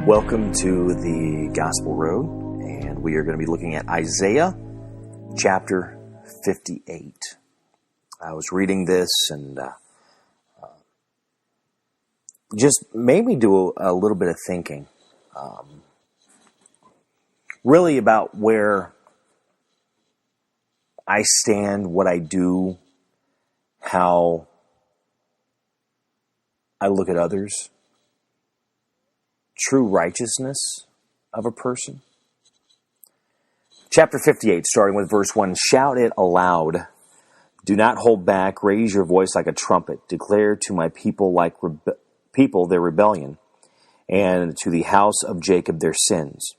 Welcome to the Gospel Road, and we are going to be looking at Isaiah chapter 58. I was reading this and just made me do a little bit of thinking, really about where I stand, what I do, how I look at others. True righteousness of a person. Chapter 58, starting with verse 1, shout it aloud. Do not hold back. Raise your voice like a trumpet. Declare to my people their rebellion, and to the house of Jacob their sins.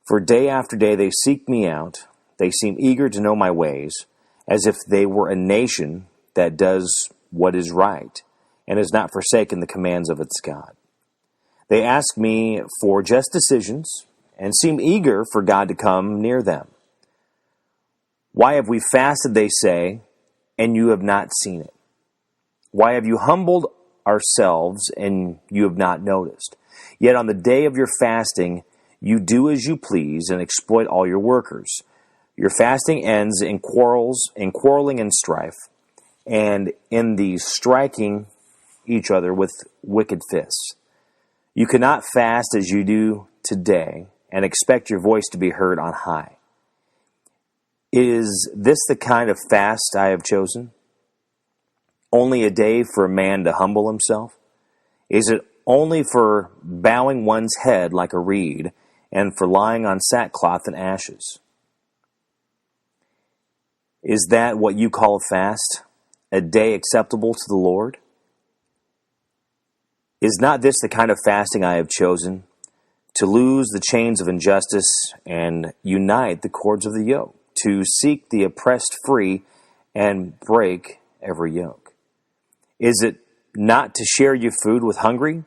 For day after day they seek me out. They seem eager to know my ways, as if they were a nation that does what is right, and has not forsaken the commands of its God. They ask me for just decisions and seem eager for God to come near them. Why have we fasted, they say, and you have not seen it? Why have you humbled ourselves and you have not noticed? Yet on the day of your fasting, you do as you please and exploit all your workers. Your fasting ends in quarreling and strife, and in the striking each other with wicked fists. You cannot fast as you do today and expect your voice to be heard on high. Is this the kind of fast I have chosen? Only a day for a man to humble himself? Is it only for bowing one's head like a reed and for lying on sackcloth and ashes? Is that what you call a fast? A day acceptable to the Lord? Is not this the kind of fasting I have chosen? To loose the chains of injustice and unite the cords of the yoke, to seek the oppressed free and break every yoke. Is it not to share your food with hungry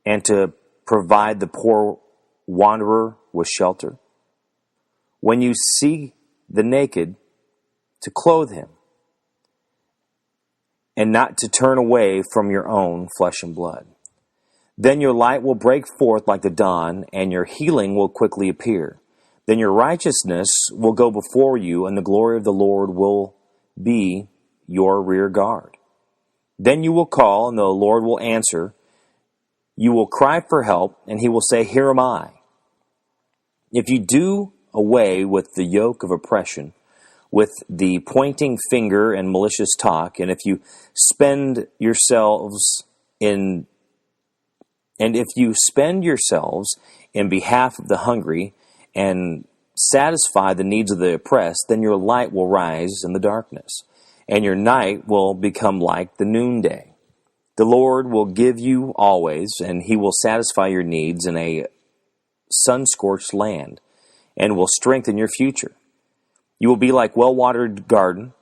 and to provide the poor wanderer with shelter? When you see the naked, to clothe him, and not to turn away from your own flesh and blood. Then your light will break forth like the dawn, and your healing will quickly appear. Then your righteousness will go before you, and the glory of the Lord will be your rear guard. Then you will call, and the Lord will answer. You will cry for help, and he will say, Here am I. If you do away with the yoke of oppression, with the pointing finger and malicious talk, and if you spend yourselves in behalf of the hungry and satisfy the needs of the oppressed, then your light will rise in the darkness, and your night will become like the noonday. The Lord will give you always, and he will satisfy your needs in a sun-scorched land, and will strengthen your future. You will be like well-watered garden,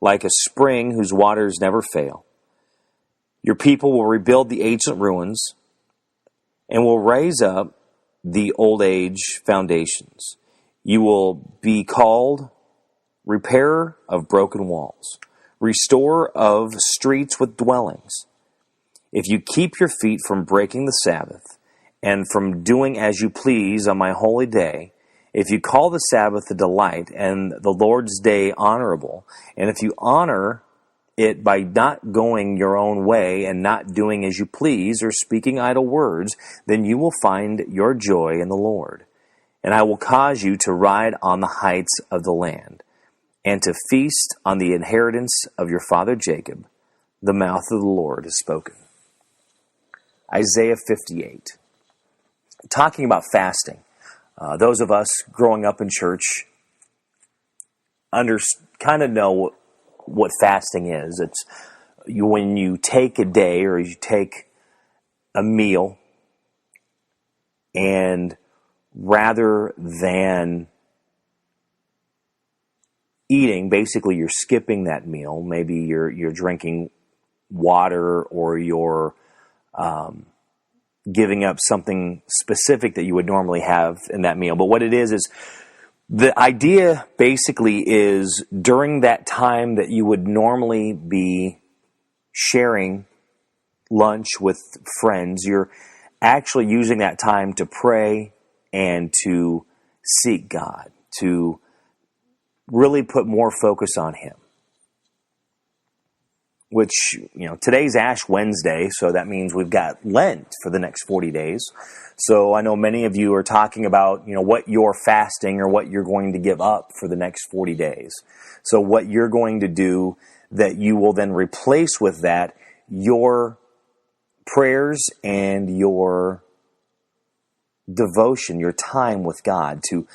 like a spring whose waters never fail. Your people will rebuild the ancient ruins and will raise up the old age foundations. You will be called repairer of broken walls, restorer of streets with dwellings. If you keep your feet from breaking the Sabbath and from doing as you please on my holy day, if you call the Sabbath a delight and the Lord's day honorable, and if you honor it by not going your own way and not doing as you please or speaking idle words, then you will find your joy in the Lord. And I will cause you to ride on the heights of the land and to feast on the inheritance of your father Jacob. The mouth of the Lord has spoken. Isaiah 58. Talking about fasting. Those of us growing up in church kind of know what fasting is. It's when you take a day or you take a meal, and rather than eating, basically you're skipping that meal. Maybe you're drinking water, or you're giving up something specific that you would normally have in that meal. But what it is the idea basically is during that time that you would normally be sharing lunch with friends, you're actually using that time to pray and to seek God, to really put more focus on Him. Which, today's Ash Wednesday, so that means we've got Lent for the next 40 days. So I know many of you are talking about, what you're fasting or what you're going to give up for the next 40 days. So what you're going to do that you will then replace with that, your prayers and your devotion, your time with God, to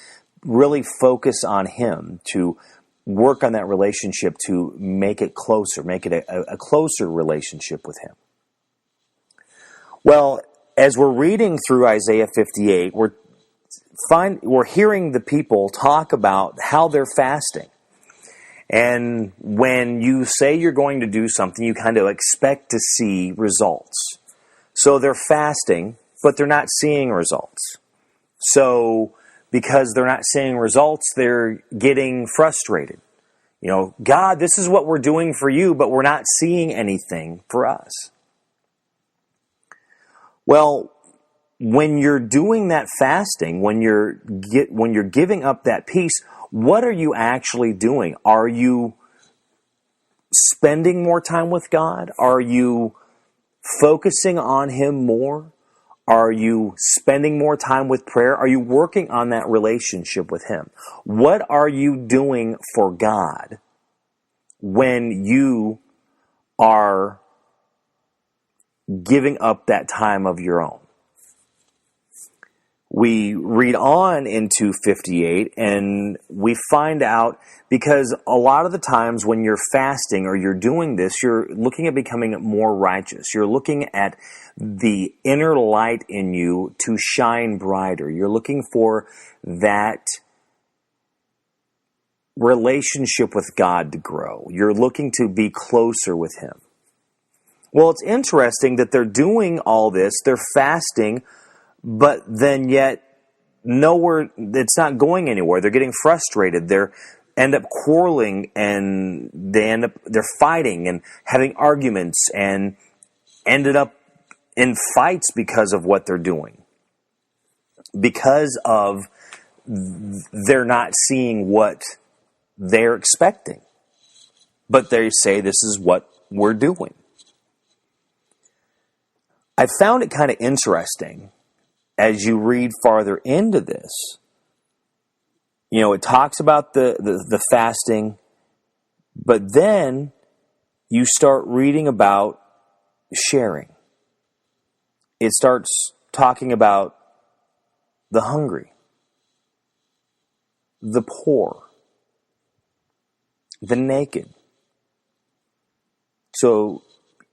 really focus on Him, to work on that relationship, to make it closer, make it a closer relationship with Him. Well, as we're reading through Isaiah 58, we're hearing the people talk about how they're fasting. And when you say you're going to do something, you kind of expect to see results. So they're fasting, but they're not seeing results. So because they're not seeing results, they're getting frustrated. God, this is what we're doing for you, but we're not seeing anything for us. Well, when you're doing that fasting, when you're giving up that peace, what are you actually doing? Are you spending more time with God? Are you focusing on Him more? Are you spending more time with prayer? Are you working on that relationship with Him? What are you doing for God when you are giving up that time of your own? We read on into 58 and we find out, because a lot of the times when you're fasting or you're doing this, you're looking at becoming more righteous. You're looking at the inner light in you to shine brighter. You're looking for that relationship with God to grow. You're looking to be closer with Him. Well, it's interesting that they're doing all this, they're fasting, but then yet nowhere, it's not going anywhere. They're getting frustrated. They end up quarreling, and they're fighting and having arguments, and ended up in fights because of what they're doing. Because of they're not seeing what they're expecting. But they say this is what we're doing. I found it kind of interesting as you read farther into this. It talks about the fasting, but then you start reading about sharing. It starts talking about the hungry, the poor, the naked. So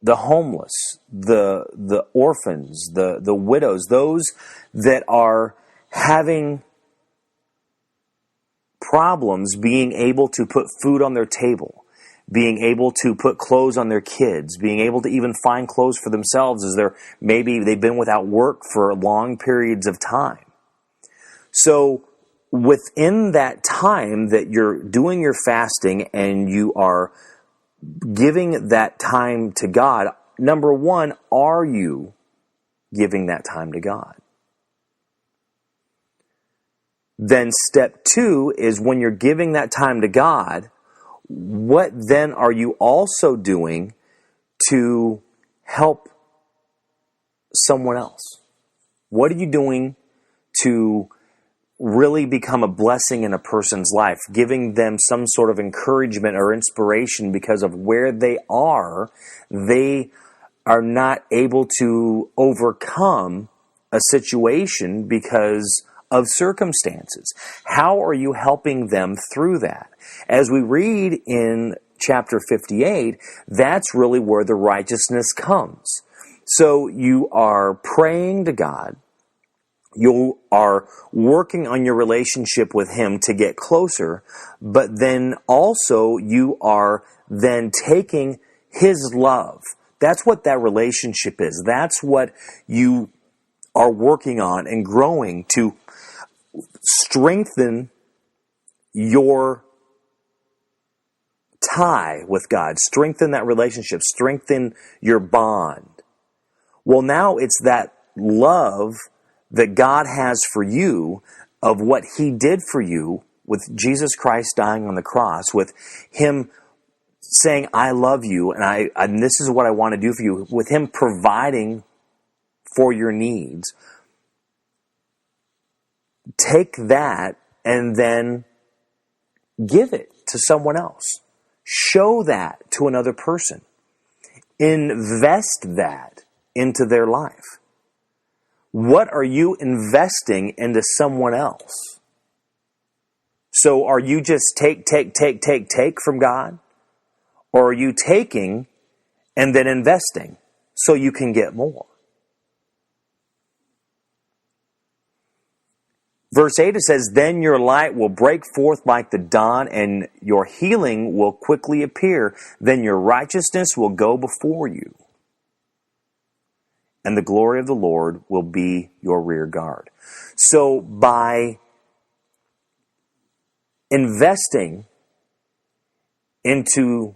the homeless, the orphans, the widows, those that are having problems being able to put food on their table, being able to put clothes on their kids, being able to even find clothes for themselves as maybe they've been without work for long periods of time. So within that time that you're doing your fasting and you are giving that time to God, number one, are you giving that time to God? Then step two is, when you're giving that time to God, what then are you also doing to help someone else? What are you doing to really become a blessing in a person's life, giving them some sort of encouragement or inspiration because of where they are not able to overcome a situation because of circumstances? How are you helping them through that? As we read in chapter 58, that's really where the righteousness comes. So you are praying to God. You are working on your relationship with Him to get closer, but then also you are then taking His love. That's what that relationship is. That's what you are working on and growing to strengthen your tie with God, strengthen that relationship, strengthen your bond. Well, now it's that love that God has for you, of what he did for you with Jesus Christ dying on the cross, with him saying, I love you, and this is what I want to do for you, with him providing for your needs. Take that and then give it to someone else. Show that to another person. Invest that into their life. What are you investing into someone else? So are you just take from God? Or are you taking and then investing so you can get more? Verse 8, it says, then your light will break forth like the dawn, and your healing will quickly appear. Then your righteousness will go before you, and the glory of the Lord will be your rear guard. So by investing into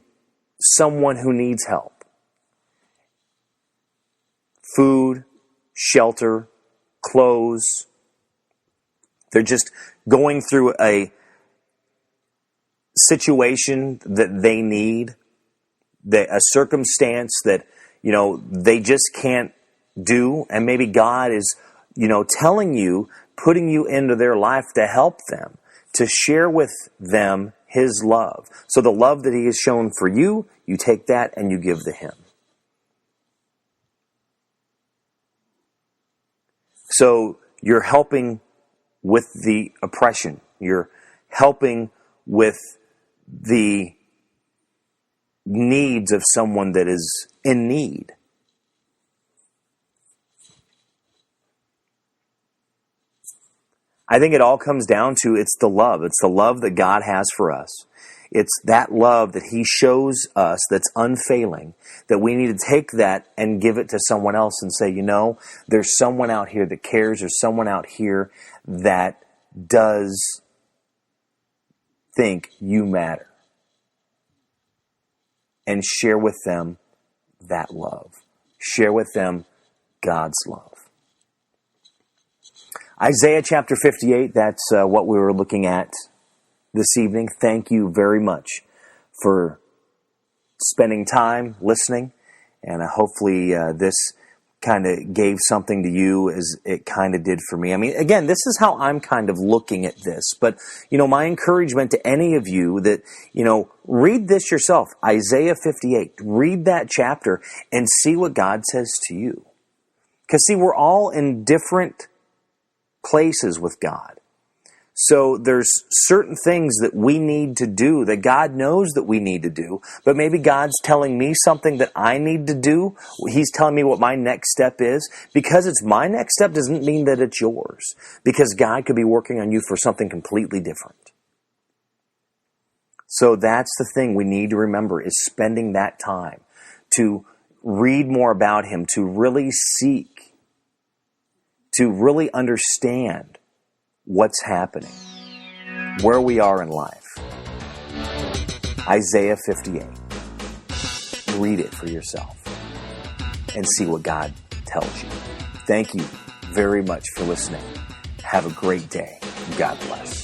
someone who needs help, food, shelter, clothes, they're just going through a situation that they need, a circumstance that, they just can't do. And maybe God is, telling you, putting you into their life to help them, to share with them his love. So the love that he has shown for you, you take that and you give to him. So you're helping with the oppression. You're helping with the needs of someone that is in need. I think it all comes down to it's the love. It's the love that God has for us. It's that love that he shows us that's unfailing, that we need to take that and give it to someone else and say, there's someone out here that cares. There's someone out here that does think you matter. And share with them that love. Share with them God's love. Isaiah chapter 58, that's what we were looking at this evening. Thank you very much for spending time listening, and hopefully this kind of gave something to you as it kind of did for me. I mean, again, this is how I'm kind of looking at this, but, my encouragement to any of you that, read this yourself, Isaiah 58, read that chapter and see what God says to you. Because see, we're all in different places with God. So there's certain things that we need to do that God knows that we need to do, but maybe God's telling me something that I need to do. He's telling me what my next step is. Because it's my next step doesn't mean that it's yours, because God could be working on you for something completely different. So that's the thing we need to remember, is spending that time to read more about him, to really seek, to really understand what's happening, where we are in life. Isaiah 58. Read it for yourself and see what God tells you. Thank you very much for listening. Have a great day. God bless.